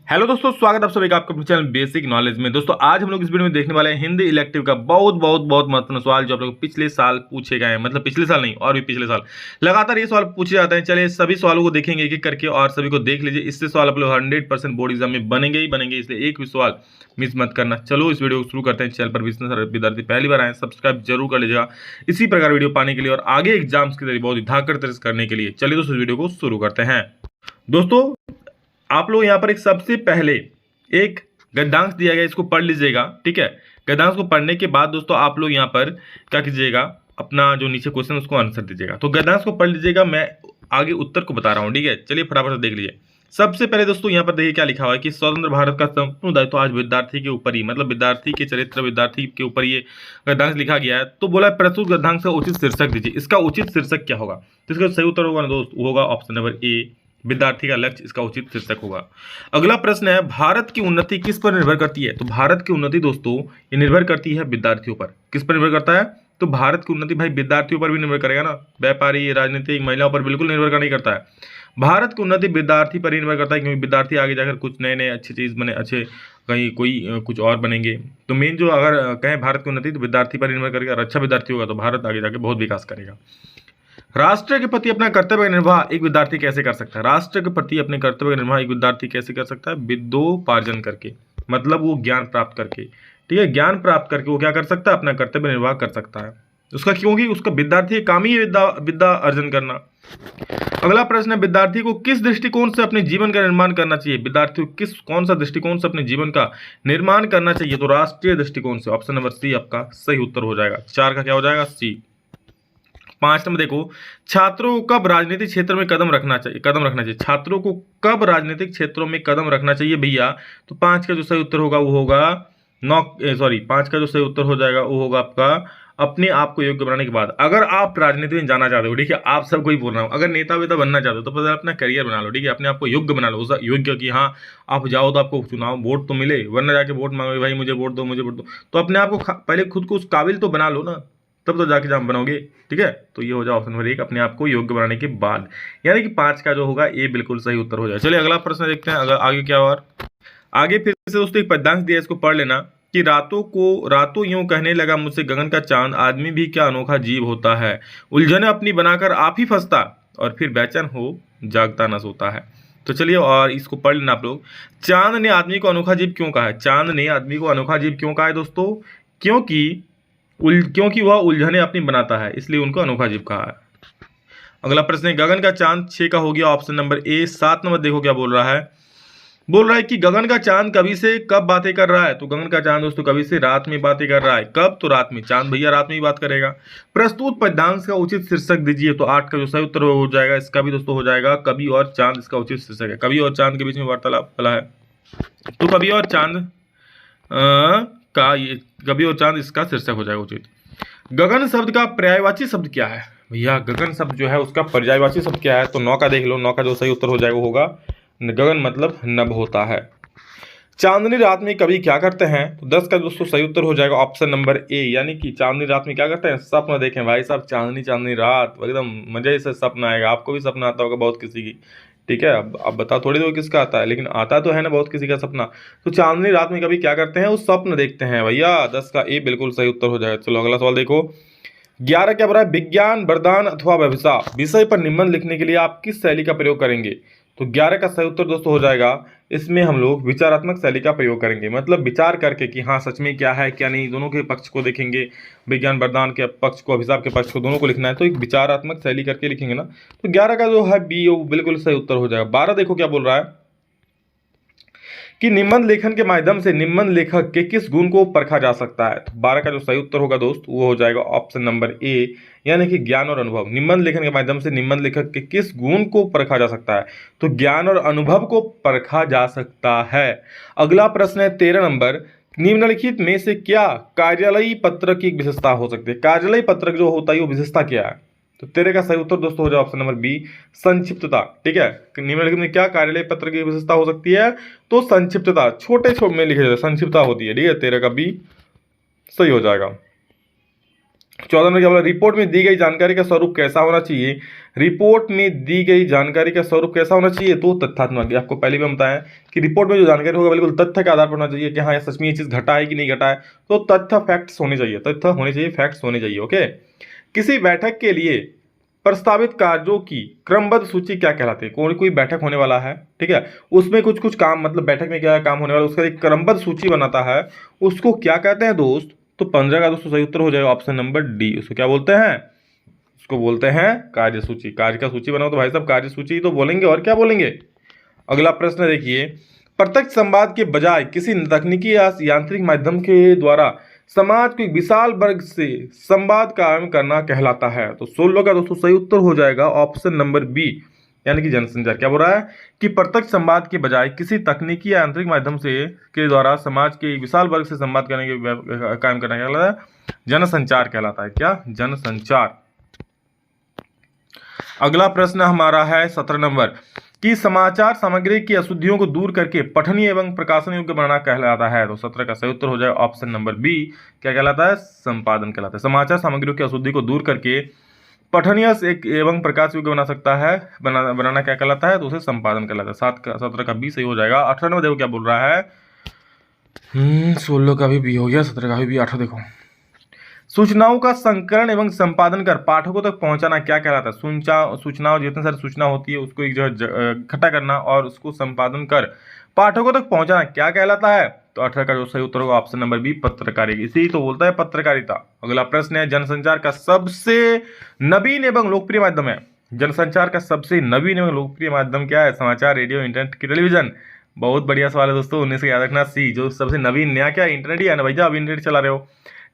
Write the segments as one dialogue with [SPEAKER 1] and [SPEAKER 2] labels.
[SPEAKER 1] Hello दोस्तों, स्वागत है आप सभी का आपका चैनल बेसिक नॉलेज में। दोस्तों आज हम लोग इस वीडियो में देखने वाले हैं हिंदी इलेक्टिव का बहुत महत्वपूर्ण सवाल जो आप लोग पिछले साल पूछे गए हैं। मतलब पिछले साल नहीं, और भी पिछले साल लगातार ये सवाल पूछे जाते हैं। चलिए सभी सवालों को देखेंगे एक एक करके और सभी को देख लीजिए। इससे सवाल आप लोग 100% बोर्ड एग्जाम में बनेंगे ही बनेंगे, इसलिए एक भी सवाल मिस मत करना। चलो इस वीडियो को शुरू करते हैं। चैनल पर विद्यार्थी पहली बार आए सब्सक्राइब जरूर कर लीजिएगा इसी प्रकार वीडियो पाने के लिए और आगे एग्जाम्स की तैयारी बहुत धाकर करने के लिए। चलिए दोस्तों वीडियो को शुरू करते हैं। दोस्तों आप लोग यहाँ पर एक सबसे पहले एक गद्यांश दिया गया, इसको पढ़ लीजिएगा। ठीक है, गद्यांश को पढ़ने के बाद दोस्तों आप लोग यहाँ पर क्या कीजिएगा, अपना जो नीचे क्वेश्चन उसको आंसर दीजिएगा। तो गद्यांश को पढ़ लीजिएगा, मैं आगे उत्तर को बता रहा हूँ। ठीक है, चलिए फटाफट से देख लीजिए। सबसे पहले दोस्तों यहाँ पर देखिए क्या लिखा हुआ है कि स्वतंत्र भारत का संपूर्ण दायित्व तो आज विद्यार्थी के ऊपर ही, मतलब विद्यार्थी के चरित्र, विद्यार्थी के ऊपर ये गद्यांश लिखा गया है। तो बोला प्रस्तुत गद्यांश का उचित शीर्षक दीजिए। इसका उचित शीर्षक क्या होगा? तो इसका सही उत्तर होगा ना दोस्त, होगा ऑप्शन नंबर ए, विद्यार्थी का लक्ष्य इसका उचित शीर्षक होगा। अगला प्रश्न है भारत की उन्नति किस पर निर्भर करती है? तो भारत की उन्नति दोस्तों ये निर्भर करती है विद्यार्थियों पर। किस पर निर्भर करता है? तो भारत की उन्नति भाई विद्यार्थियों पर भी निर्भर करेगा ना, व्यापारी, राजनीतिक, महिलाओं पर बिल्कुल निर्भर नहीं करता है। भारत की उन्नति विद्यार्थी पर ही निर्भर करता है, क्योंकि विद्यार्थी आगे जाकर कुछ नए नए अच्छी चीज बने, अच्छे कहीं कोई कुछ और बनेंगे। तो मेन जो अगर कहें भारत की उन्नति तो विद्यार्थी पर निर्भर करेगा, और अच्छा विद्यार्थी होगा तो भारत आगे जाकर बहुत विकास करेगा। राष्ट्र के प्रति अपना कर्तव्य का निर्वाह एक विद्यार्थी कैसे कर सकता है? राष्ट्र के प्रति अपने कर्तव्य का निर्वाह एक विद्यार्थी कैसे कर सकता है? विद्योपार्जन करके, मतलब वो ज्ञान प्राप्त करके। ठीक है, ज्ञान प्राप्त करके वो क्या कर सकता है? अपना कर्तव्य निर्वाह कर सकता है। उसका क्योंकि उसका विद्यार्थी काम ही है विद्या अर्जन करना। अगला प्रश्न है विद्यार्थी को किस दृष्टिकोण से अपने जीवन का निर्माण करना चाहिए? विद्यार्थी को कौन सा दृष्टिकोण से अपने जीवन का निर्माण करना चाहिए? तो राष्ट्रीय दृष्टिकोण से। ऑप्शन नंबर सी आपका सही उत्तर हो जाएगा। 4 का क्या हो जाएगा? सी। 5 नंबर देखो, छात्रों को कब राजनीतिक क्षेत्र में कदम रखना चाहिए? छात्रों को कब राजनीतिक क्षेत्रों में कदम रखना चाहिए भैया? तो 5 का जो सही उत्तर होगा वो होगा 5 का जो सही उत्तर हो जाएगा वो होगा आपका अपने आप को योग्य बनाने के बाद। अगर आप राजनीति में जाना चाहते हो, ठीक है, आप सबको ही बोल रहा हूँ, अगर नेता वेता बनना चाहते हो तो पहले अपना करियर बना लो। ठीक है, अपने आप को योग्य बना लो, उस योग्य कि हाँ आप जाओ तो आपको चुनाव वोट तो मिले, वरना जाके वोट मांगो भाई मुझे वोट दो मुझे वोट दो। तो अपने आप को पहले खुद को उस काबिल तो बना लो ना, तब तो जाके जाम बनोगे। ठीक है, तो ये हो जाए ऑप्शन नंबर 1, अपने आप को योग्य बनाने के बाद, यानी कि 5 का जो होगा ये बिल्कुल सही उत्तर हो जाए। चलिए अगला प्रश्न देखते हैं। अगर आगे क्या और आगे फिर से दोस्तों एक पद्यांश दिया, इसको पढ़ लेना कि रातों यूं कहने लगा मुझसे गगन का चांद, आदमी भी क्या अनोखा जीव होता है, उलझने अपनी बनाकर आप ही फंसता और फिर बेचैन हो जागता न सोता है। तो चलिए और इसको पढ़ लेना आप लोग। चांद ने आदमी को अनोखा जीव क्यों कहा है? चांद ने आदमी को अनोखा जीव क्यों कहा है दोस्तों? क्योंकि वह उलझने अपनी बनाता है, इसलिए उनको अनोखा जीव कहा है। अगला प्रश्न है गगन का चांद, 6 का हो गया ऑप्शन नंबर ए। 7 नंबर देखो क्या बोल रहा है। बोल रहा है कि गगन का चांद कभी से कब बातें कर रहा है? तो गगन का चांद दोस्तों कभी से रात में बातें कर रहा है। कब? तो रात में। चांद भैया रात में ही बात करेगा। प्रस्तुत पद्यांश का उचित शीर्षक दीजिए। तो 8 का जो सही उत्तर हो जाएगा इसका भी दोस्तों हो जाएगा कवि और चांद, इसका उचित शीर्षक है। कवि और चांद के बीच में वार्तालाप चला है, तो कवि और चांद कवि और चांद इसका शीर्षक हो जाएगा उचित। गगन शब्द का पर्यायवाची शब्द क्या है? भैया गगन शब्द जो है उसका पर्यायवाची शब्द क्या है? तो 9 का देख लो। 9 का जो सही उत्तर हो जाएगा वो होगा गगन, मतलब नभ होता है। चांदनी रात में कवि क्या करते हैं? तो 10 का दोस्तों सही उत्तर हो जाएगा ऑप्शन नंबर ए, यानी कि चांदनी रात में क्या करते हैं? सपना देखें भाई साहब, चांदनी रात एकदम मजे से सपना आएगा। आपको भी सपना आता होगा बहुत किसी की। ठीक है, अब बता थोड़ी दो किसका आता है, लेकिन आता तो है ना बहुत किसी का सपना। तो चांदनी रात में कभी क्या करते हैं? वो स्वप्न देखते हैं भैया। 10 का ए बिल्कुल सही उत्तर हो जाएगा। चलो अगला सवाल देखो। 11 क्या बोला? विज्ञान, वरदान अथवा व्यभिचार विषय पर निबंध लिखने के लिए आप किस शैली का प्रयोग करेंगे? तो 11 का सही उत्तर दोस्तों हो जाएगा, इसमें हम लोग विचारात्मक शैली का प्रयोग करेंगे। मतलब विचार करके कि हाँ सच में क्या है क्या नहीं, दोनों के पक्ष को देखेंगे, विज्ञान वरदान के पक्ष को, अभिशाप के पक्ष को, दोनों को लिखना है, तो एक विचारात्मक शैली करके लिखेंगे ना। तो 11 का जो है बी वो बिल्कुल सही उत्तर हो जाएगा। 12 देखो क्या बोल रहा है कि निबंध लेखन के माध्यम से निबंध लेखक के किस गुण को परखा जा सकता है? तो 12 का जो सही उत्तर होगा दोस्त वो हो जाएगा ऑप्शन नंबर ए, यानी कि ज्ञान और अनुभव। निबंध लेखन के माध्यम से निबंध लेखक के किस गुण को परखा जा सकता है? तो ज्ञान और अनुभव को परखा जा सकता है। अगला प्रश्न है 13 नंबर, निम्नलिखित में से क्या कार्यालयी पत्रक की विशेषता हो सकती है? कार्यालयी पत्रक जो होता है वो विशेषता क्या है? तो 13 का सही उत्तर दोस्तों हो जाए ऑप्शन नंबर बी, संक्षिप्तता। ठीक है, निम्नलिखित में क्या कार्यालय पत्र की विशेषता हो सकती है? तो संक्षिप्तता, छोटे में लिखे जाते संक्षिप्तता होती है। ठीक है, 13 का बी सही हो जाएगा। 14 नंबर क्या बोला, रिपोर्ट में दी गई जानकारी का स्वरूप कैसा होना चाहिए। रिपोर्ट में दी गई जानकारी का स्वरूप कैसा होना चाहिए, तो तथ्यात्मक। आपको पहले भी हम बताएं कि रिपोर्ट में जो जानकारी होगा बिल्कुल तथ्य के आधार पर होना चाहिए कि हाँ ये सच में ये चीज घटा है कि नहीं घटा है। तो तथ्य फैक्ट्स होने चाहिए, तथ्य होने चाहिए, फैक्ट्स होने चाहिए। ओके। किसी बैठक के लिए प्रस्तावित कार्यों की क्रमबद्ध सूची क्या कहलाती है। कोई कोई बैठक होने वाला है, ठीक है, उसमें कुछ कुछ काम, मतलब बैठक में क्या काम होने वाला है उसका एक क्रमबद्ध सूची बनाता है, उसको क्या कहते हैं दोस्त। तो 15 का दोस्तों सही उत्तर हो जाएगा ऑप्शन नंबर डी। उसको क्या बोलते हैं, उसको बोलते हैं कार्यसूची। कार्य का सूची बनाओ तो भाई साहब कार्यसूची तो बोलेंगे, और क्या बोलेंगे। अगला प्रश्न देखिए, प्रत्यक्ष संवाद के बजाय किसी तकनीकी या यांत्रिक माध्यम के द्वारा समाज को एक विशाल वर्ग से संवाद कायम करना कहलाता है। तो 16 का दोस्तों सही उत्तर हो जाएगा ऑप्शन नंबर बी, यानी कि जनसंचार। क्या बोल रहा है कि प्रत्यक्ष संवाद के बजाय किसी तकनीकी या यांत्रिक माध्यम से के द्वारा समाज के विशाल वर्ग से संवाद करने के कायम करना कहलाता है, जनसंचार कहलाता है। क्या, जनसंचार। अगला प्रश्न हमारा है 17 नंबर कि समाचार सामग्री की अशुद्धियों को दूर करके पठनीय एवं प्रकाशन योग्य बनाना कहलाता है। तो 17 का सही उत्तर हो जाएगा ऑप्शन नंबर बी, क्या कहलाता है, संपादन कहलाता है। समाचार सामग्रियों की अशुद्धि को दूर करके पठनीय एवं प्रकाश योग्य बना सकता है, बनाना क्या कहलाता है, तो उसे संपादन कहलाता है। 17 का बी सही हो जाएगा। 18 नंबर देखो क्या बोल रहा है, 16 का भी बी हो गया, 17 का भी 18 देखो, सूचनाओं का संकलन एवं संपादन कर पाठकों तक पहुंचाना क्या कहलाता है। सूचनाओं जितनी सारी सूचना होती है उसको एक जगह इकट्ठा करना और उसको संपादन कर पाठकों तक पहुंचाना क्या कहलाता है। तो 18 का जो सही उत्तर होगा ऑप्शन नंबर बी, पत्रकारिता। इसी तो बोलता है पत्रकारिता। अगला प्रश्न है, जनसंचार का सबसे नवीन एवं लोकप्रिय माध्यम है। जनसंचार का सबसे नवीन एवं लोकप्रिय माध्यम क्या है। समाचार, रेडियो, इंटरनेट की टेलीविजन। बहुत बढ़िया सवाल है दोस्तों, 19 से याद रखना। सी, जो सबसे नवीन नया क्या है, इंटरनेट ही है ना भैया, अब इंटरनेट चला रहे हो।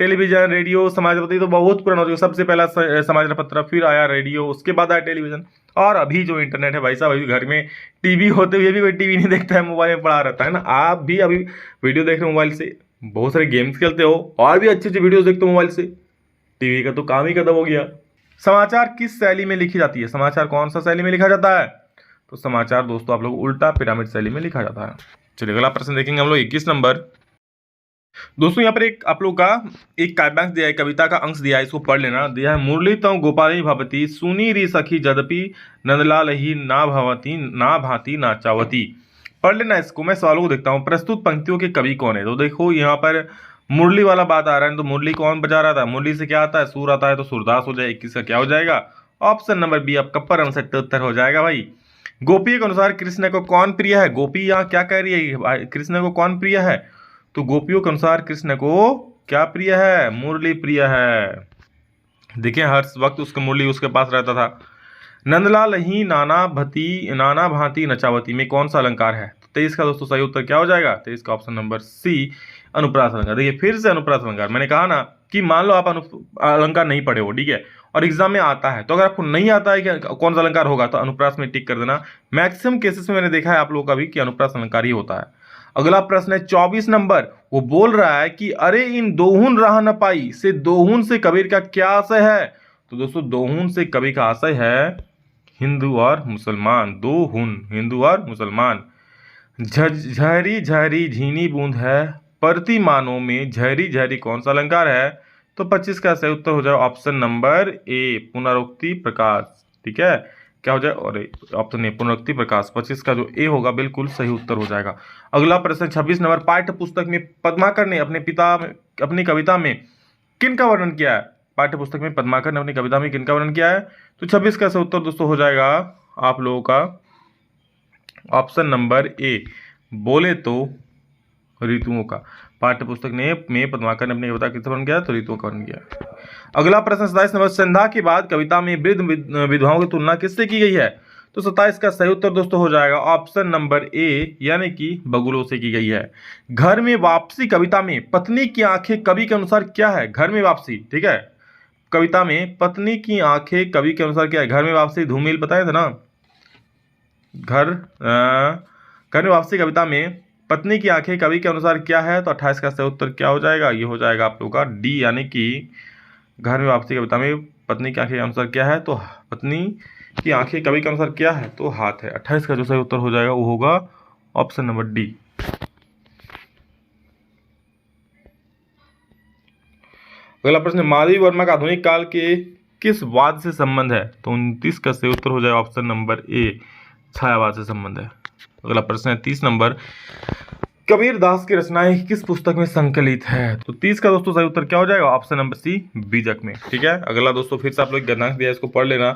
[SPEAKER 1] टेलीविजन, रेडियो, समाचार पत्र तो बहुत पुराना हो चुका। सबसे पहला समाचार पत्र, फिर आया रेडियो, उसके बाद आया टेलीविजन, और अभी जो इंटरनेट है भाई साहब, अभी घर में टीवी होते हुए भी कोई टीवी नहीं देखता है, मोबाइल में पड़ा रहता है ना। आप भी अभी वीडियो देख रहे हो मोबाइल से, बहुत सारे गेम्स खेलते हो और भी अच्छे अच्छे वीडियोस देखते हो मोबाइल से। टीवी का तो काम ही खत्म हो गया। समाचार किस शैली में लिखी जाती है। समाचार कौन सा शैली में लिखा जाता है। तो समाचार दोस्तों आप लोग उल्टा पिरामिड शैली में लिखा जाता है। चलिए अगला प्रश्न देखेंगे हम लोग 21 नंबर। दोस्तों यहाँ पर एक आप लोग का एक काव्यांश दिया है, कविता का अंश दिया है, इसको पढ़ लेना। दिया है, मुरली तव गोपाली भवती सुनी री सखी जदपि नंदलाल ही ना भवती ना भांति नाचावती। पढ़ लेना इसको। मैं सवालों को देखता हूँ। प्रस्तुत पंक्तियों के कवि कौन है। तो देखो यहाँ पर मुरली वाला बात आ रहा है, तो मुरली कौन बजा रहा था। मुरली से क्या आता है, सुर आता है, तो सूरदास हो जाए। 21 का क्या हो जाएगा, ऑप्शन नंबर बी, आपका परम सत्य उत्तर हो जाएगा भाई। गोपी के अनुसार कृष्ण को कौन प्रिय है। गोपी यहाँ क्या कह रही है, कृष्ण को कौन प्रिय है। तो गोपियों के अनुसार कृष्ण को क्या प्रिय है, मुरली प्रिय है। देखिए हर वक्त उसका मुरली उसके पास रहता था। नंदलाल ही नाना भांति नचावती में कौन सा अलंकार है। तो 23 का दोस्तों सही उत्तर क्या हो जाएगा, 23 का ऑप्शन नंबर सी, अनुप्रास अलंकार। देखिए फिर से अनुप्रास अलंकार, मैंने कहा ना कि मान लो आप अलंकार नहीं पढ़े हो, ठीक है, और एग्जाम में आता है, तो अगर आपको नहीं आता है कि कौन सा अलंकार होगा तो अनुप्रास में टिक कर देना। मैक्सिमम केसेस में मैंने देखा है आप लोगों का भी कि अनुप्रास अलंकार ही होता है। अगला प्रश्न है 24 नंबर। वो बोल रहा है कि अरे इन दोहुन राह न पाई से दोहुन से कबीर का क्या आशय है। तो दोस्तों दोहुन से कबीर का आशय है हिंदू और मुसलमान। दोहुन हिंदू और मुसलमान। झहरी झहरी झीनी बूंद है परती मानों में झहरी झहरी कौन सा अलंकार है। तो 25 का सही उत्तर हो जाए ऑप्शन नंबर ए, पुनरुक्ति प्रकाश। ठीक है, क्या हो जाए, और ऑप्शन ए पुनरुक्ति प्रकाश। 25 का जो ए होगा बिल्कुल सही उत्तर हो जाएगा। अगला प्रश्न 26 नंबर। पाठ्य पुस्तक में पद्माकर ने अपनी कविता में किन का वर्णन किया है। पाठ्य पुस्तक में पद्माकर ने अपनी कविता में किन का वर्णन किया है। तो 26 का सही उत्तर दोस्तों हो जाएगा आप लोगों का ऑप्शन नंबर ए, बोले तो ऋतुओं का। पाठ्य पुस्तक में पद्माकर ने अपनी कविता किसका वर्णन किया, तो ऋतुओं का वर्णन किया। अगला प्रश्न 27 नंबर। संध्या के बाद कविता में वृद्ध विधवाओं की तुलना किससे की गई है। तो 27 का सही उत्तर दोस्तों हो जाएगा ऑप्शन नंबर ए, यानी कि बगुलों से की गई है। घर में वापसी कविता में पत्नी की आंखें कवि के अनुसार क्या है। घर में वापसी, ठीक है, कविता में पत्नी की आंखें कवि के अनुसार क्या है। घर में वापसी धूमिल बताए थे ना। घर में वापसी कविता में पत्नी की आंखें कवि के अनुसार क्या है। तो 28 का सही उत्तर क्या हो जाएगा, ये हो जाएगा आप लोगों का डी, यानी कि घर में वापसी कविता में पत्नी की आंखें के अनुसार क्या है। तो पत्नी की आंखें कवि के अनुसार क्या है, तो हाथ है। 28 का जो सही उत्तर हो जाएगा वो होगा ऑप्शन नंबर डी। अगला प्रश्न, माधवी वर्मा का आधुनिक काल के किस वाद से संबंध है? तो 29 का सही उत्तर हो जाएगा ऑप्शन नंबर ए, छायावाद से संबंध है। अगला प्रश्न है 30 नंबर, कबीर दास की रचनाएं किस पुस्तक में संकलित है? तो 30 का दोस्तों सही उत्तर क्या हो जाएगा? ऑप्शन नंबर सी, बीजक में। ठीक है, अगला दोस्तों फिर से आप लोग गणनांक दिया, इसको पढ़ लेना।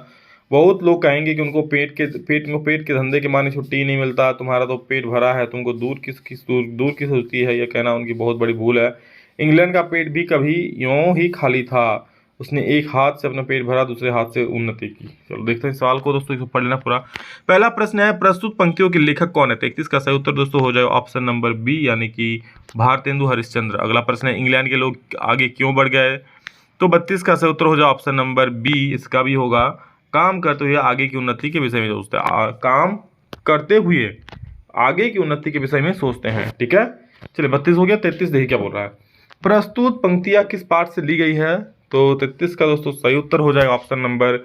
[SPEAKER 1] बहुत लोग कहेंगे कि उनको पेट के धंधे के माने छुट्टी ही नहीं मिलता, तुम्हारा तो पेट भरा है, तुमको दूर किस होती है, यह कहना उनकी बहुत बड़ी भूल है। इंग्लैंड का पेट भी कभी यूं ही खाली था, उसने एक हाथ से अपना पेट भरा, दूसरे हाथ से उन्नति की। चलो देखते हैं सवाल को दोस्तों, इसको पढ़ लेना पूरा। पहला प्रश्न है, प्रस्तुत पंक्तियों के लेखक कौन है? 31 का सही उत्तर दोस्तों हो जाएगा ऑप्शन नंबर बी, यानी कि भारतेंदु हरिश्चंद्र। अगला प्रश्न है, इंग्लैंड के लोग आगे क्यों बढ़ गए? तो 32 का सही उत्तर हो जाएगा ऑप्शन नंबर बी, इसका भी होगा, काम करते हुए आगे की उन्नति के विषय में सोचते हैं। काम करते हुए आगे की उन्नति के विषय में सोचते हैं। ठीक है, चलिए 32 हो गया। 33 देखिए क्या बोल रहा है, प्रस्तुत पंक्तियां किस पाठ से ली गई है? तो 33 का दोस्तों सही उत्तर हो जाएगा ऑप्शन नंबर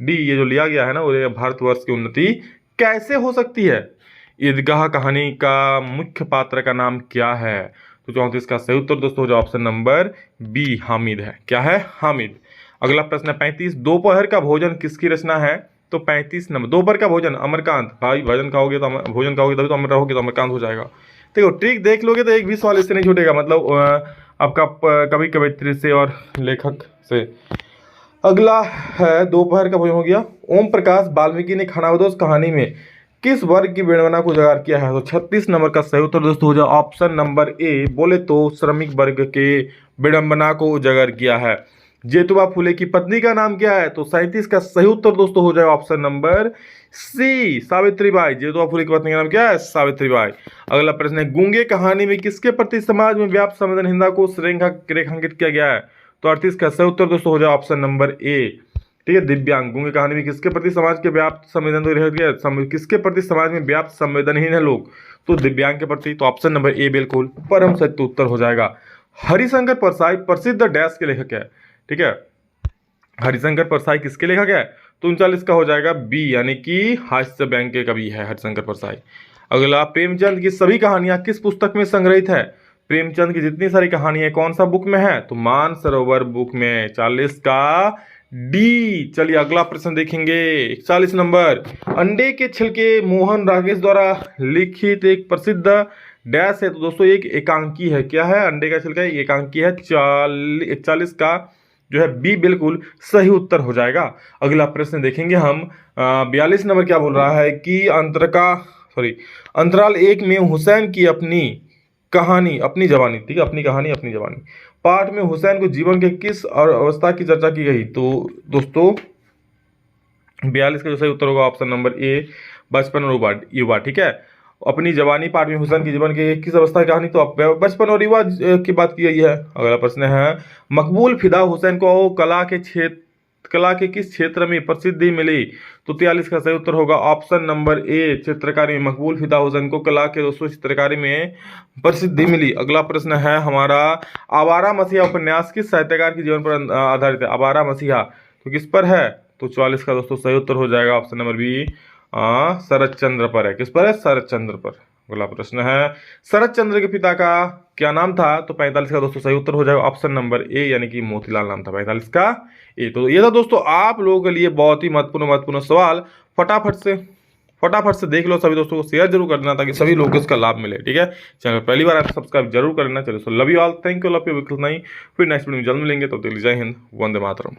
[SPEAKER 1] डी, ये जो लिया गया है ना, वो भारतवर्ष की उन्नति कैसे हो सकती है। ईदगाह कहानी का मुख्य पात्र का नाम क्या है? तो 34 का सही उत्तर दोस्तों हो जाएगा ऑप्शन नंबर बी, हामिद है। क्या है? हामिद। अगला प्रश्न 35, दोपहर का भोजन किसकी रचना है? तो 35 नंबर, दोपहर का भोजन अमरकांत। भाई भोजन खाओगे तो भोजन खाओगे तभी तो अमर रहोगे, तो अमरकांत हो जाएगा। देखो ट्रिक देख लोगे तो एक भी सवाल इससे नहीं छूटेगा, मतलब आपका कवि कवयित्री से और लेखक से। अगला है, दोपहर का भोजन हो गया। ओम प्रकाश वाल्मीकि ने खानाबदोश कहानी में किस वर्ग की विडंबना को उजागर किया है? तो 36 नंबर का सही उत्तर दोस्तों हो जाए ऑप्शन नंबर ए, बोले तो श्रमिक वर्ग के विडंबना को उजागर किया है। जेतुबा फुले की पत्नी का नाम क्या है? तो 37 का सही उत्तर दोस्तों हो जाए ऑप्शन नंबर सी, सावित्रीबाई। जेतुबा फुले की पत्नी का नाम क्या है? सावित्रीबाई। अगला प्रश्न है, गूंगे कहानी में किसके प्रति समाज में व्याप्त संवेदनहीनता को रेखांकित किया गया है? तो 38 का सही उत्तर दोस्तों हो जाए ऑप्शन नंबर ए। ठीक है, दिव्यांग। गूंगे कहानी में किसके प्रति समाज के व्याप्त संवेदन, किसके प्रति समाज में व्याप्त संवेदनहीन है लोग? तो दिव्यांग के प्रति। तो ऑप्शन नंबर ए बिल्कुल परम सत्य उत्तर हो जाएगा। हरिशंकर परसाई प्रसिद्ध डैश के लेखक है? ठीक है, हरिशंकर परसाई किसके लेखक है? तो 39 का हो जाएगा बी, यानी कि हास्य व्यंग के कवि है हरिशंकर परसाई। अगला, प्रेमचंद की सभी कहानियां किस पुस्तक में संग्रहित है? प्रेमचंद की जितनी सारी कहानियां कौन सा बुक में है? तो मानसरोवर बुक में। 40 का डी। चलिए अगला प्रश्न देखेंगे, 41 नंबर, अंडे के छिलके मोहन राकेश द्वारा लिखित एक प्रसिद्ध डैश है? तो दोस्तों एक एकांकी है। क्या है? अंडे का छिलका एकांकी है। 41 का जो है बी बिल्कुल सही उत्तर हो जाएगा। अगला प्रश्न देखेंगे हम, 42 नंबर क्या बोल रहा है कि अंतराल 1 में हुसैन की अपनी कहानी अपनी जवानी, ठीक है, अपनी कहानी अपनी जवानी पाठ में हुसैन को जीवन के किस अवस्था की चर्चा की गई? तो दोस्तों 42 का जो सही उत्तर होगा ऑप्शन नंबर ए, बचपन और युवा। ठीक है, अपनी जवानी पाठ में हुसैन के जीवन के किस अवस्था की कहानी? तो बचपन और युवा की बात की गई है। अगला प्रश्न है, मकबूल फिदा हुसैन को कला के किस क्षेत्र में प्रसिद्धि मिली? तो 43 का सही उत्तर होगा ऑप्शन नंबर ए, चित्रकारी में। मकबूल फिदा हुसैन को कला के दोस्तों चित्रकारी में प्रसिद्धि मिली। अगला प्रश्न है हमारा, आवारा मसीहा उपन्यास किस साहित्यकार के जीवन पर आधारित है? आवारा मसीहा तो किस पर है? तो 44 का दोस्तों सही उत्तर हो जाएगा ऑप्शन नंबर बी, शरद चंद्र पर है। किस पर है? शरद चंद्र पर। अगला प्रश्न है, शरद चंद्र के पिता का क्या नाम था? तो 45 का दोस्तों सही उत्तर हो जाएगा ऑप्शन नंबर ए, यानी कि मोतीलाल नाम था 45 का ए। तो ये था दोस्तों आप लोगों के लिए बहुत ही महत्वपूर्ण सवाल। फटाफट से देख लो, सभी दोस्तों को शेयर जरूर कर देना ताकि सभी लोगों को इसका लाभ मिले। ठीक है, चैनल पहली बार आए तो सब्सक्राइब जरूर कर लेना। चलो, so love you all, thank you, love you, फिर नेक्स्ट वीडियो में जल्द मिलेंगे। तो दिल्ली जय हिंद, वंदे मातरम।